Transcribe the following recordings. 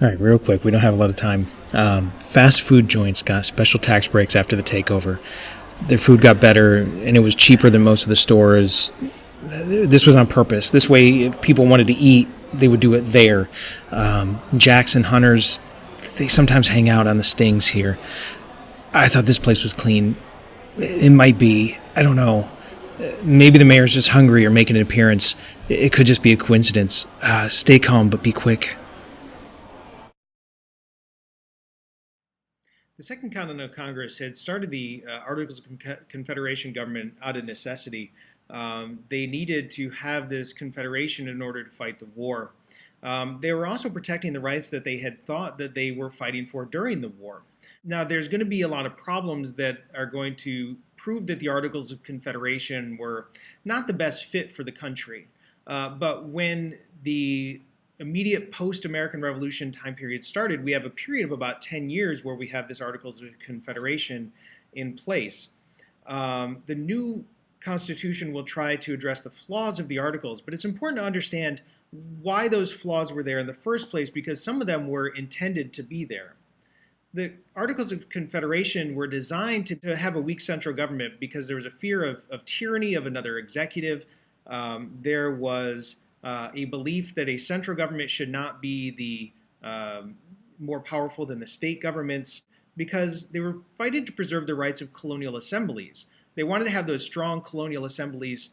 All right, real quick, we don't have a lot of time. Fast food joints got special tax breaks after the takeover. Their food got better, and it was cheaper than most of the stores. This was on purpose. This way, if people wanted to eat, they would do it there. Jacks and Hunters, they sometimes hang out on the Stings here. I thought this place was clean. It might be. I don't know. Maybe the mayor's just hungry or making an appearance. It could just be a coincidence. Stay calm, but be quick. The Second Continental Congress had started the Articles of Confederation government out of necessity. They needed to have this confederation in order to fight the war. They were also protecting the rights that they had thought that they were fighting for during the war. Now, there's going to be a lot of problems that are going to prove that the Articles of Confederation were not the best fit for the country. But when the immediate post-American Revolution time period started, we have a period of about 10 years where we have this Articles of Confederation in place. The new Constitution will try to address the flaws of the Articles, but it's important to understand why those flaws were there in the first place, because some of them were intended to be there. The Articles of Confederation were designed to have a weak central government because there was a fear of tyranny of another executive. There was a belief that a central government should not be the more powerful than the state governments, because they were fighting to preserve the rights of colonial assemblies. They wanted to have those strong colonial assemblies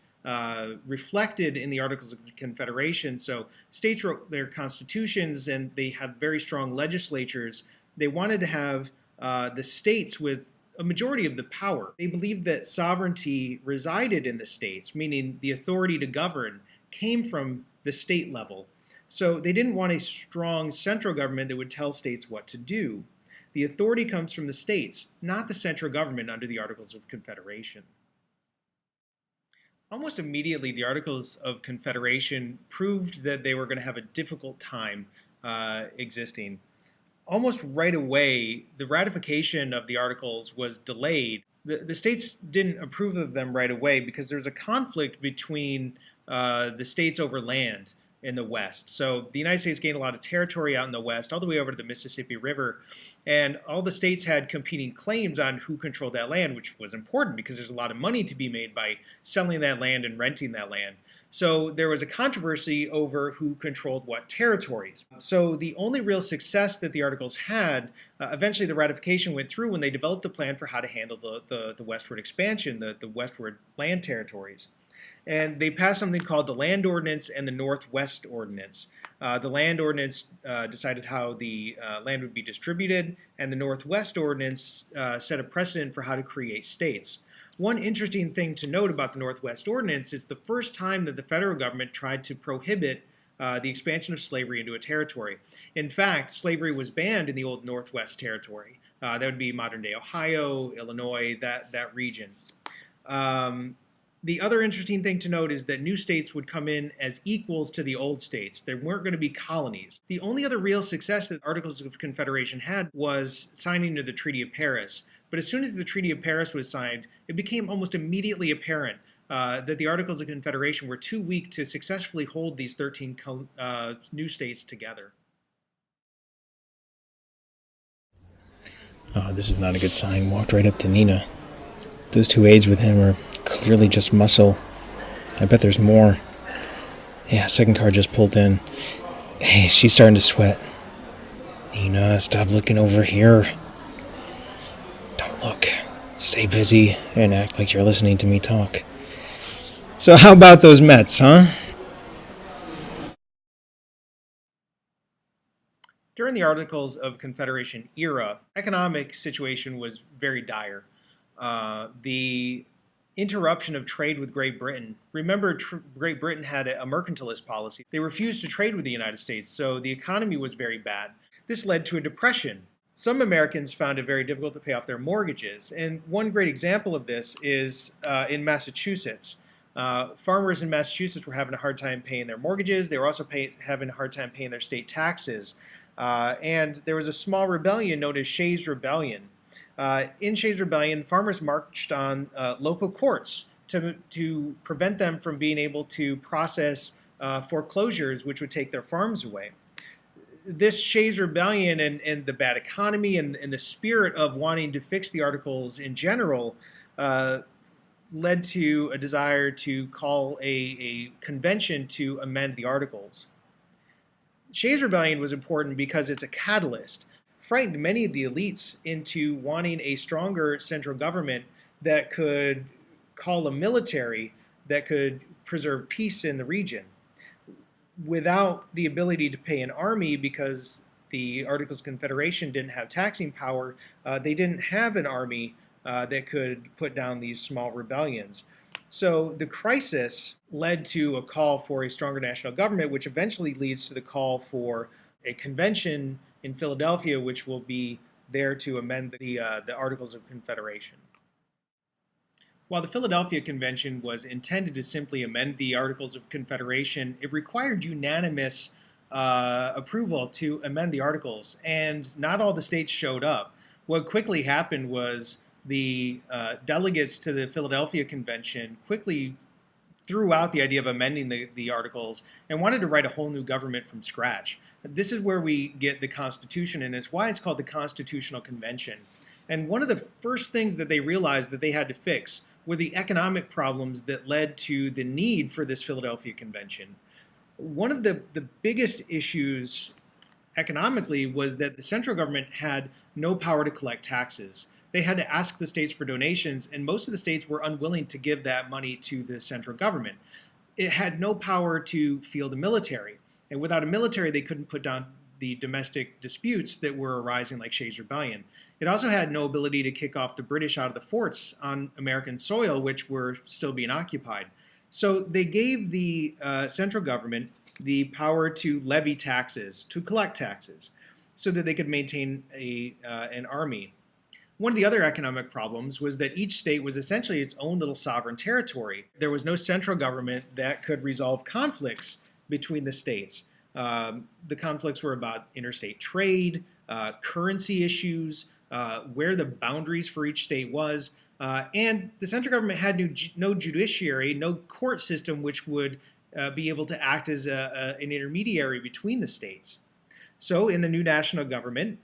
reflected in the Articles of Confederation. So states wrote their constitutions and they had very strong legislatures. They wanted to have the states with a majority of the power. They believed that sovereignty resided in the states, meaning the authority to govern came from the state level. So they didn't want a strong central government that would tell states what to do. The authority comes from the states, not the central government under the Articles of Confederation. Almost immediately, the Articles of Confederation proved that they were going to have a difficult time existing. Almost right away, the ratification of the Articles was delayed. The states didn't approve of them right away because there was a conflict between the states over land in the West. So the United States gained a lot of territory out in the West, all the way over to the Mississippi River, and all the states had competing claims on who controlled that land, which was important because there's a lot of money to be made by selling that land and renting that land. So there was a controversy over who controlled what territories. So the only real success that the Articles had, eventually the ratification went through when they developed a plan for how to handle the westward expansion, the westward land territories. And they passed something called the Land Ordinance and the Northwest Ordinance. The Land Ordinance decided how the land would be distributed, and the Northwest Ordinance set a precedent for how to create states. One interesting thing to note about the Northwest Ordinance is the first time that the federal government tried to prohibit the expansion of slavery into a territory. In fact, slavery was banned in the old Northwest Territory. That would be modern-day Ohio, Illinois, that region. The other interesting thing to note is that new states would come in as equals to the old states. There weren't going to be colonies. The only other real success that Articles of Confederation had was signing to the Treaty of Paris. But as soon as the Treaty of Paris was signed, it became almost immediately apparent that the Articles of Confederation were too weak to successfully hold these 13 new states together. Oh, this is not a good sign. Walked right up to Nina. Those two aides with him are clearly just muscle. I bet there's more. Yeah, second car just pulled in. Hey, she's starting to sweat. Nina, stop looking over here. Don't look. Stay busy and act like you're listening to me talk. So how about those Mets, huh? During the Articles of Confederation era, economic situation was very dire. The interruption of trade with Great Britain. Remember, Great Britain had a mercantilist policy. They refused to trade with the United States, so the economy was very bad. This led to a depression. Some Americans found it very difficult to pay off their mortgages, and one great example of this is in Massachusetts. Farmers in Massachusetts were having a hard time paying their mortgages. They were also having a hard time paying their state taxes. And there was a small rebellion known as Shay's Rebellion. In Shay's Rebellion, farmers marched on local courts to prevent them from being able to process foreclosures, which would take their farms away. this Shay's rebellion and the bad economy and the spirit of wanting to fix the Articles in general led to a desire to call a convention to amend the Articles. Shay's rebellion was important because it's a catalyst, frightened many of the elites into wanting a stronger central government that could call a military that could preserve peace in the region. Without the ability to pay an army, because the Articles of Confederation didn't have taxing power, they didn't have an army that could put down these small rebellions. So the crisis led to a call for a stronger national government, which eventually leads to the call for a convention in Philadelphia, which will be there to amend the Articles of Confederation. While the Philadelphia Convention was intended to simply amend the Articles of Confederation, it required unanimous approval to amend the Articles, and not all the states showed up. What quickly happened was the delegates to the Philadelphia Convention quickly threw out the idea of amending the Articles and wanted to write a whole new government from scratch. This is where we get the Constitution, and it's why it's called the Constitutional Convention. And one of the first things that they realized that they had to fix were the economic problems that led to the need for this Philadelphia Convention. One of the biggest issues economically was that the central government had no power to collect taxes. They had to ask the states for donations, and most of the states were unwilling to give that money to the central government. It had no power to field a military, and without a military, they couldn't put down the domestic disputes that were arising, like Shay's Rebellion. It also had no ability to kick off the British out of the forts on American soil, which were still being occupied. So they gave the central government the power to levy taxes, to collect taxes, so that they could maintain an army. One of the other economic problems was that each state was essentially its own little sovereign territory. There was no central government that could resolve conflicts between the states. The conflicts were about interstate trade, currency issues, where the boundaries for each state was, and the central government had no judiciary, no court system which would be able to act as an intermediary between the states. So in the new national government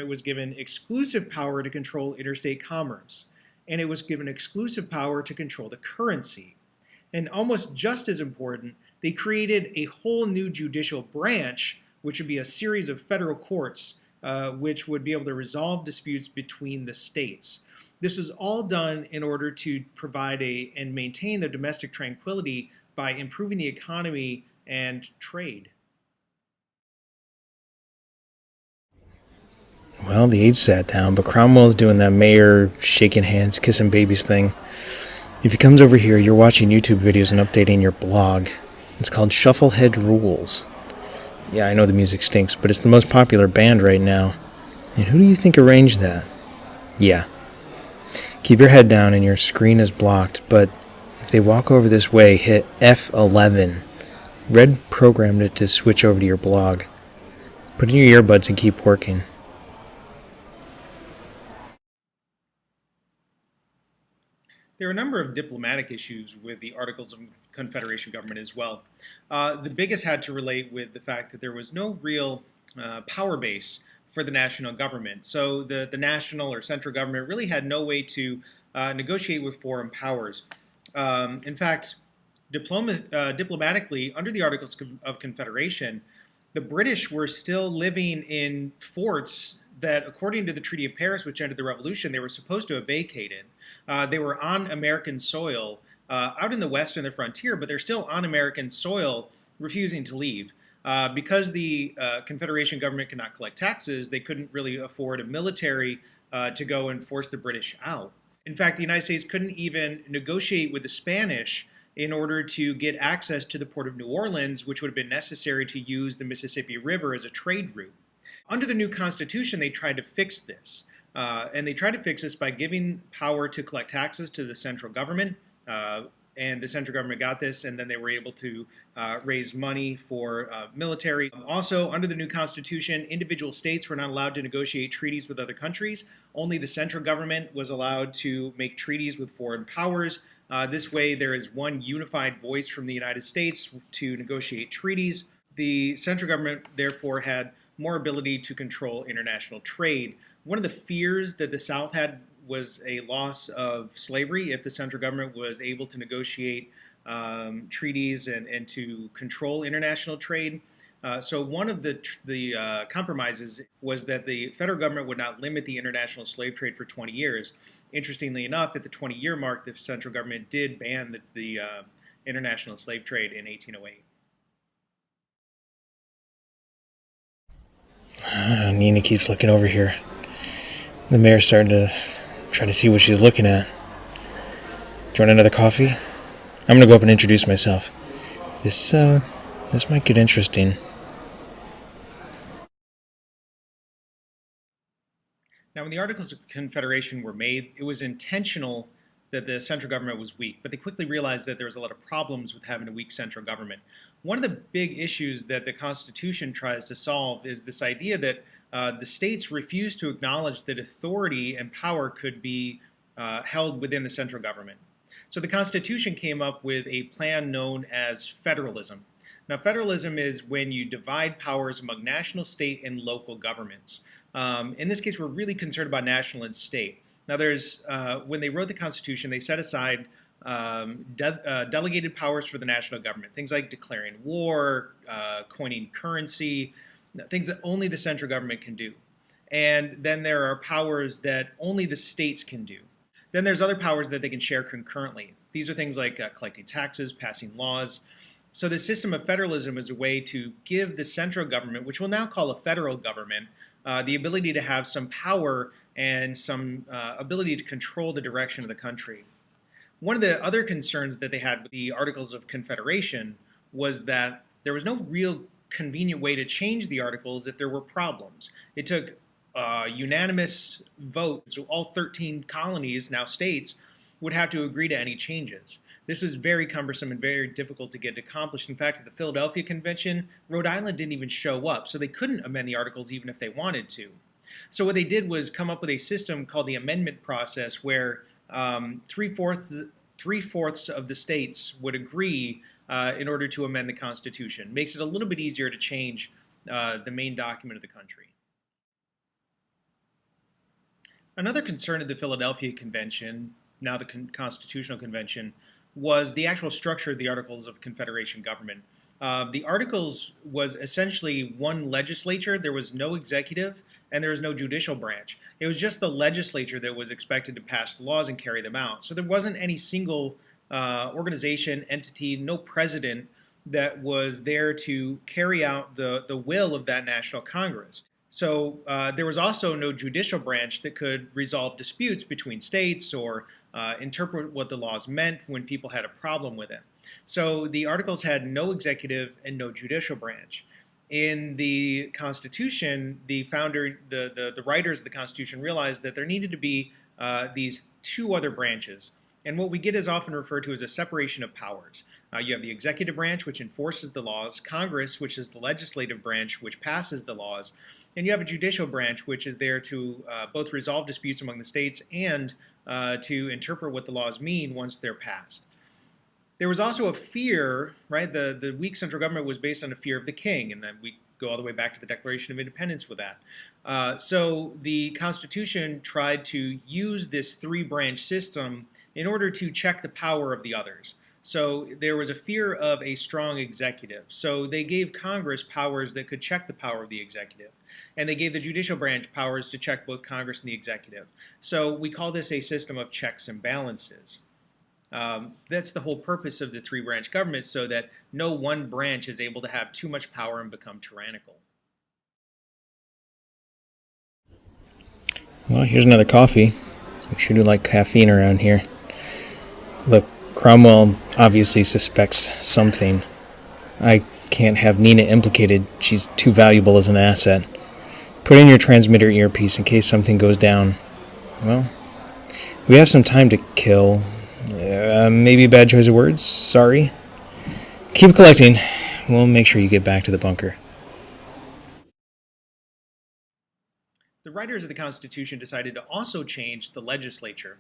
was given exclusive power to control interstate commerce, and it was given exclusive power to control the currency. And almost just as important, they created a whole new judicial branch, which would be a series of federal courts, which would be able to resolve disputes between the states. This was all done in order to provide and maintain the domestic tranquility by improving the economy and trade. Well, the aides sat down, but Cromwell's doing that mayor shaking hands, kissing babies thing. If he comes over here, you're watching YouTube videos and updating your blog. It's called Shufflehead Rules. Yeah, I know the music stinks, but it's the most popular band right now. And who do you think arranged that? Yeah. Keep your head down and your screen is blocked, but if they walk over this way, hit F11. Red programmed it to switch over to your blog. Put in your earbuds and keep working. There are a number of diplomatic issues with the Articles of Confederation government as well. The biggest had to relate with the fact that there was no real power base for the national government. So the national or central government really had no way to negotiate with foreign powers. In fact, diplomatically, under the Articles of Confederation, the British were still living in forts that, according to the Treaty of Paris, which ended the Revolution, they were supposed to have vacated. They were on American soil, out in the west on the frontier, but they're still on American soil, refusing to leave. Because the Confederation government could not collect taxes, they couldn't really afford a military to go and force the British out. In fact, the United States couldn't even negotiate with the Spanish in order to get access to the port of New Orleans, which would have been necessary to use the Mississippi River as a trade route. Under the new Constitution, they tried to fix this. And they tried to fix this by giving power to collect taxes to the central government. And the central government got this, and then they were able to raise money for military. Also, under the new Constitution, individual states were not allowed to negotiate treaties with other countries. Only the central government was allowed to make treaties with foreign powers. This way, there is one unified voice from the United States to negotiate treaties. The central government, therefore, had more ability to control international trade. One of the fears that the South had was a loss of slavery if the central government was able to negotiate treaties and to control international trade. So one of the compromises was that the federal government would not limit the international slave trade for 20 years. Interestingly enough, at the 20-year mark, the central government did ban the international slave trade in 1808. Nina keeps looking over here. The mayor's starting to try to see what she's looking at. Do you want another coffee? I'm gonna go up and introduce myself. This might get interesting. Now, when the Articles of Confederation were made, it was intentional that the central government was weak, but they quickly realized that there was a lot of problems with having a weak central government. One of the big issues that the Constitution tries to solve is this idea that the states refuse to acknowledge that authority and power could be held within the central government. So the Constitution came up with a plan known as federalism. Now, federalism is when you divide powers among national, state, and local governments. In this case, we're really concerned about national and state. Now, when they wrote the Constitution, they set aside delegated powers for the national government, things like declaring war, coining currency, things that only the central government can do. And then there are powers that only the states can do. Then there's other powers that they can share concurrently. These are things like collecting taxes, passing laws. So the system of federalism is a way to give the central government, which we'll now call a federal government, the ability to have some power and some ability to control the direction of the country. One of the other concerns that they had with the Articles of Confederation was that there was no real convenient way to change the Articles if there were problems. It took unanimous vote, so all 13 colonies, now states, would have to agree to any changes. This was very cumbersome and very difficult to get accomplished. In fact, at the Philadelphia Convention, Rhode Island didn't even show up, so they couldn't amend the Articles even if they wanted to. So what they did was come up with a system called the amendment process where three-fourths of the states would agree in order to amend the Constitution. Makes it a little bit easier to change the main document of the country. Another concern of the Philadelphia Convention, now the Constitutional Convention, was the actual structure of the Articles of Confederation government. The Articles was essentially one legislature. There was no executive and there was no judicial branch. It was just the legislature that was expected to pass the laws and carry them out. So there wasn't any single organization, entity, no president that was there to carry out the will of that National Congress. So there was also no judicial branch that could resolve disputes between states or interpret what the laws meant when people had a problem with it. So the Articles had no executive and no judicial branch. In the Constitution, the writers of the Constitution realized that there needed to be these two other branches. And what we get is often referred to as a separation of powers. You have the executive branch, which enforces the laws, Congress, which is the legislative branch, which passes the laws, and you have a judicial branch, which is there to both resolve disputes among the states and to interpret what the laws mean once they're passed. There was also a fear, right? The weak central government was based on a fear of the king, and then we go all the way back to the Declaration of Independence with that. So the Constitution tried to use this three-branch system in order to check the power of the others. So there was a fear of a strong executive. So they gave Congress powers that could check the power of the executive. And they gave the judicial branch powers to check both Congress and the executive. So we call this a system of checks and balances. That's the whole purpose of the three-branch government, so that no one branch is able to have too much power and become tyrannical. Well, here's another coffee. We sure do like caffeine around here. Look, Cromwell obviously suspects something. I can't have Nina implicated. She's too valuable as an asset. Put in your transmitter earpiece in case something goes down. Well, we have some time to kill. Maybe a bad choice of words. Sorry. Keep collecting. We'll make sure you get back to the bunker. The writers of the Constitution decided to also change the legislature.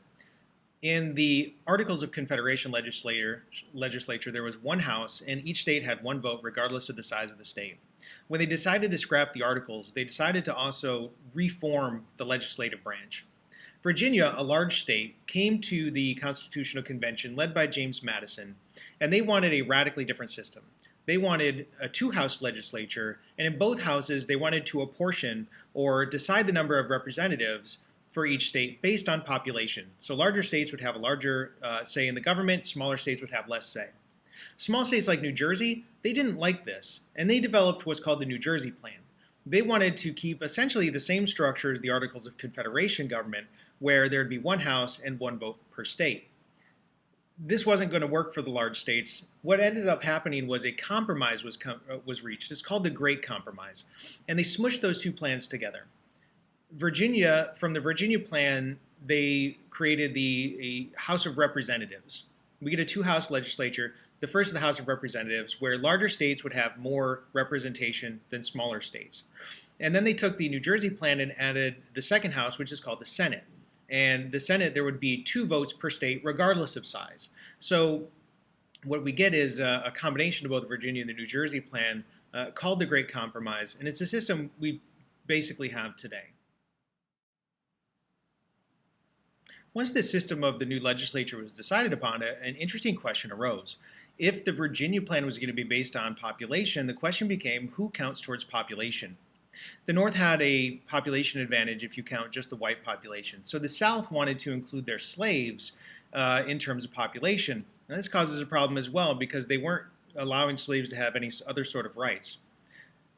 In the Articles of Confederation legislature, there was one house, and each state had one vote regardless of the size of the state. When they decided to scrap the articles, they decided to also reform the legislative branch. Virginia, a large state, came to the Constitutional Convention led by James Madison, and they wanted a radically different system. They wanted a two-house legislature, and in both houses, they wanted to apportion or decide the number of representatives for each state based on population. So larger states would have a larger say in the government, smaller states would have less say. Small states like New Jersey, they didn't like this, and they developed what's called the New Jersey Plan. They wanted to keep essentially the same structure as the Articles of Confederation government, where there'd be one house and one vote per state. This wasn't going to work for the large states. What ended up happening was a compromise was reached. It's called the Great Compromise, and they smushed those two plans together. Virginia, from the Virginia plan, they created the House of Representatives. We get a two-house legislature. The first is the House of Representatives, where larger states would have more representation than smaller states. And then they took the New Jersey plan and added the second house, which is called the Senate. And the Senate, there would be 2 votes per state, regardless of size. So what we get is a combination of both the Virginia and the New Jersey plan called the Great Compromise, and it's a system we basically have today. Once the system of the new legislature was decided upon, an interesting question arose. If the Virginia plan was going to be based on population, the question became, who counts towards population? The North had a population advantage if you count just the white population. So the South wanted to include their slaves in terms of population. And this causes a problem as well because they weren't allowing slaves to have any other sort of rights.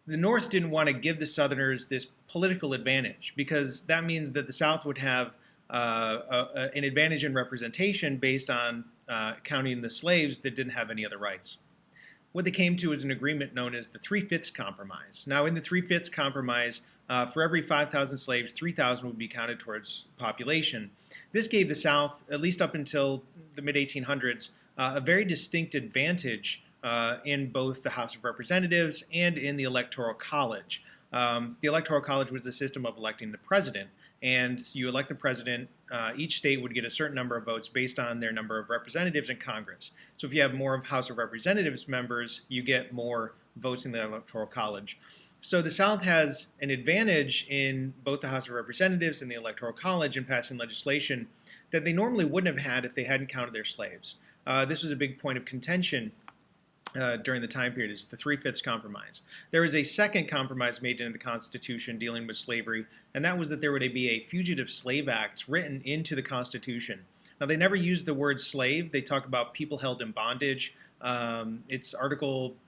The North didn't want to give the Southerners this political advantage because that means that the South would have an advantage in representation based on counting the slaves that didn't have any other rights. What they came to is an agreement known as the 3/5 Compromise. Now, in the 3/5 Compromise, for every 5,000 slaves, 3,000 would be counted towards population. This gave the South, at least up until the mid-1800s, a very distinct advantage in both the House of Representatives and in the Electoral College. The Electoral College was the system of electing the president. And you elect the president, each state would get a certain number of votes based on their number of representatives in Congress. So if you have more House of Representatives members, you get more votes in the Electoral College. So the South has an advantage in both the House of Representatives and the Electoral College in passing legislation that they normally wouldn't have had if they hadn't counted their slaves. This was a big point of contention during the time period, is the 3/5 Compromise. There was a second compromise made into the Constitution dealing with slavery, and that was that there would be a Fugitive Slave Act written into the Constitution. Now, they never used the word slave. They talk about people held in bondage. It's Article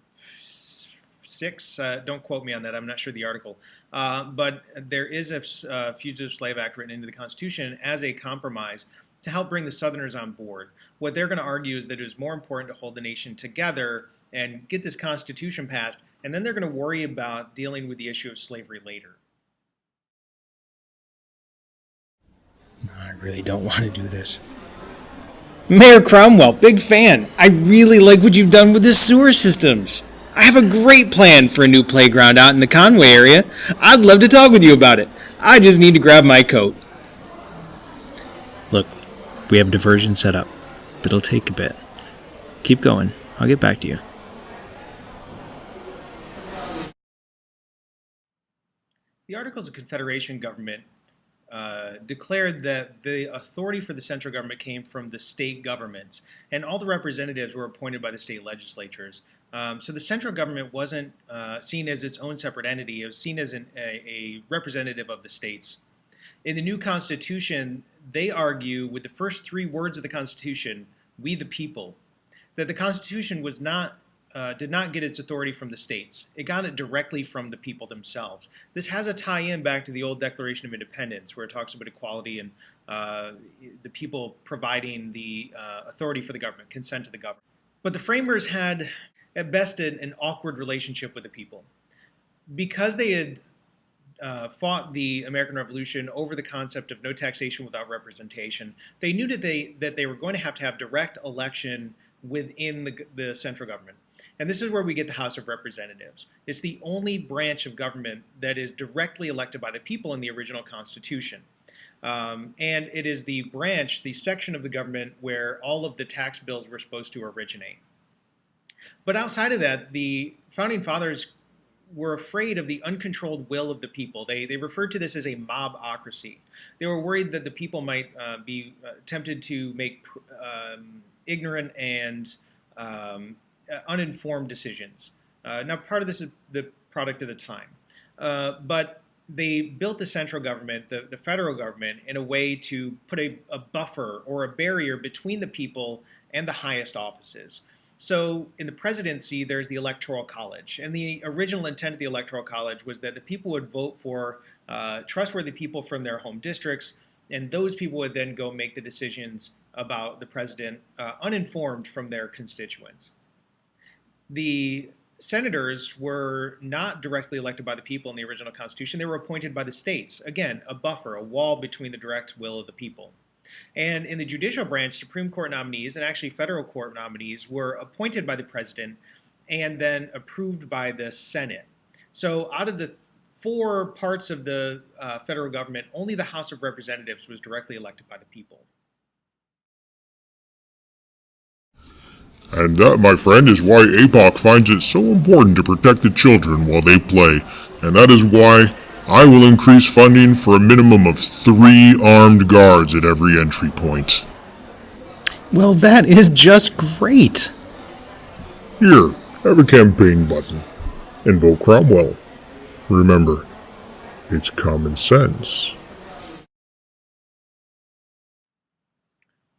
6. Don't quote me on that. I'm not sure the article. But there is a Fugitive Slave Act written into the Constitution as a compromise to help bring the Southerners on board. What they're going to argue is that it was more important to hold the nation together and get this Constitution passed, and then they're going to worry about dealing with the issue of slavery later. I really don't want to do this. Mayor Cromwell, big fan. I really like what you've done with the sewer systems. I have a great plan for a new playground out in the Conway area. I'd love to talk with you about it. I just need to grab my coat. Look, we have diversion set up, but it'll take a bit. Keep going. I'll get back to you. The Articles of Confederation government declared that the authority for the central government came from the state governments, and all the representatives were appointed by the state legislatures. So the central government wasn't seen as its own separate entity. It was seen as a representative of the states. In the new Constitution, they argue with the first 3 words of the Constitution, "We the people," that the Constitution was not did not get its authority from the states. It got it directly from the people themselves. This has a tie-in back to the old Declaration of Independence, where it talks about equality and the people providing the authority for the government, consent to the government. But the framers had, at best, an awkward relationship with the people. Because they had fought the American Revolution over the concept of no taxation without representation, they knew that they were going to have direct election within the central government. And this is where we get the House of Representatives. It's the only branch of government that is directly elected by the people in the original Constitution. And it is the branch, the section of the government where all of the tax bills were supposed to originate. But outside of that, the Founding Fathers were afraid of the uncontrolled will of the people. They referred to this as a mobocracy. They were worried that the people might be tempted to make ignorant and uninformed decisions. Now, part of this is the product of the time. But they built the central government, the federal government, in a way to put a buffer or a barrier between the people and the highest offices. So in the presidency, there's the Electoral College. And the original intent of the Electoral College was that the people would vote for trustworthy people from their home districts, and those people would then go make the decisions about the president uninformed from their constituents. The senators were not directly elected by the people in the original Constitution. They were appointed by the states. Again, a buffer, a wall between the direct will of the people. And in the judicial branch, Supreme Court nominees and actually federal court nominees were appointed by the president and then approved by the Senate. So out of the four parts of the federal government, only the House of Representatives was directly elected by the people. And that, my friend, is why APOC finds it so important to protect the children while they play. And that is why I will increase funding for a minimum of 3 armed guards at every entry point. Well, that is just great. Here, have a campaign button. And vote Cromwell. Remember, it's common sense.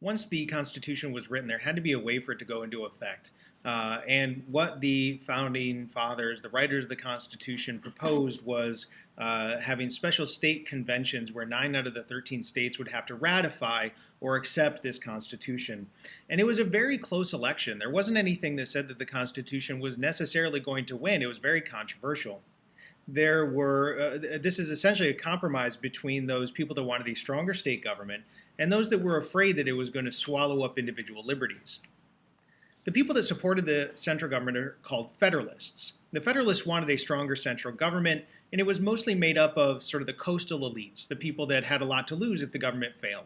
Once the Constitution was written, there had to be a way for it to go into effect. And what the Founding Fathers, the writers of the Constitution, proposed was having special state conventions where 9 out of the 13 states would have to ratify or accept this Constitution. And it was a very close election. There wasn't anything that said that the Constitution was necessarily going to win. It was very controversial. There were, this is essentially a compromise between those people that wanted a stronger state government and those that were afraid that it was going to swallow up individual liberties. The people that supported the central government are called Federalists. The Federalists wanted a stronger central government, and it was mostly made up of sort of the coastal elites, the people that had a lot to lose if the government failed.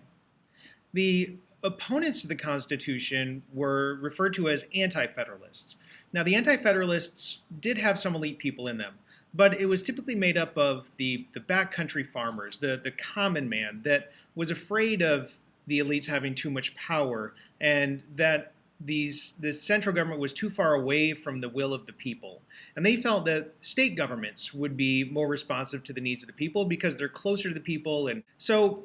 The opponents of the Constitution were referred to as anti-Federalists. Now, the anti-Federalists did have some elite people in them, but it was typically made up of the backcountry farmers, the common man that was afraid of the elites having too much power, and that this central government was too far away from the will of the people. And they felt that state governments would be more responsive to the needs of the people because they're closer to the people. And so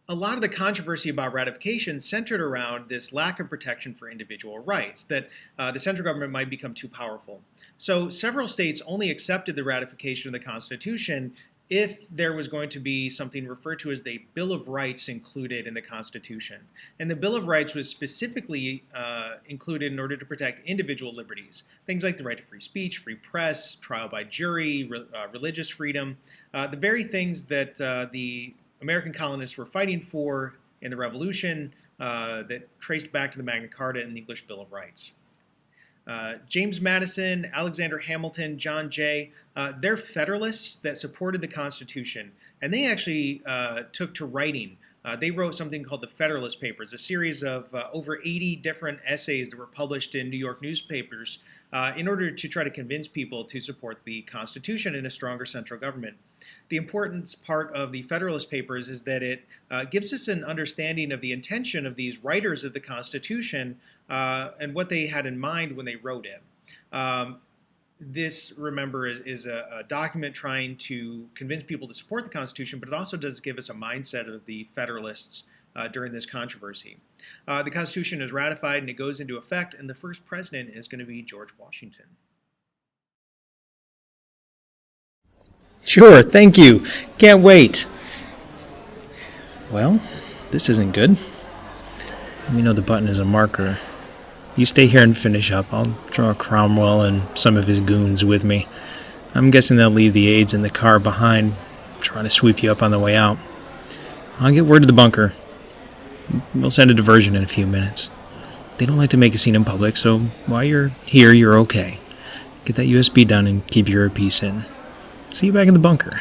a lot of the controversy about ratification centered around this lack of protection for individual rights, that the central government might become too powerful. So several states only accepted the ratification of the Constitution if there was going to be something referred to as the Bill of Rights included in the Constitution. And the Bill of Rights was specifically included in order to protect individual liberties, things like the right to free speech, free press, trial by jury, religious freedom, the very things that the American colonists were fighting for in the Revolution that traced back to the Magna Carta and the English Bill of Rights. James Madison, Alexander Hamilton, John Jay, they're Federalists that supported the Constitution, and they actually took to writing. They wrote something called the Federalist Papers, a series of over 80 different essays that were published in New York newspapers in order to try to convince people to support the Constitution and a stronger central government. The important part of the Federalist Papers is that it gives us an understanding of the intention of these writers of the Constitution and what they had in mind when they wrote it. This, remember, is a document trying to convince people to support the Constitution, but it also does give us a mindset of the Federalists during this controversy. The Constitution is ratified and it goes into effect, and the first president is going to be George Washington. Sure, thank you. Can't wait. Well, this isn't good. We know the button is a marker. You stay here and finish up. I'll draw Cromwell and some of his goons with me. I'm guessing they'll leave the aides in the car behind, trying to sweep you up on the way out. I'll get word to the bunker. We'll send a diversion in a few minutes. They don't like to make a scene in public, so while you're here, you're okay. Get that USB done and keep your earpiece in. See you back in the bunker.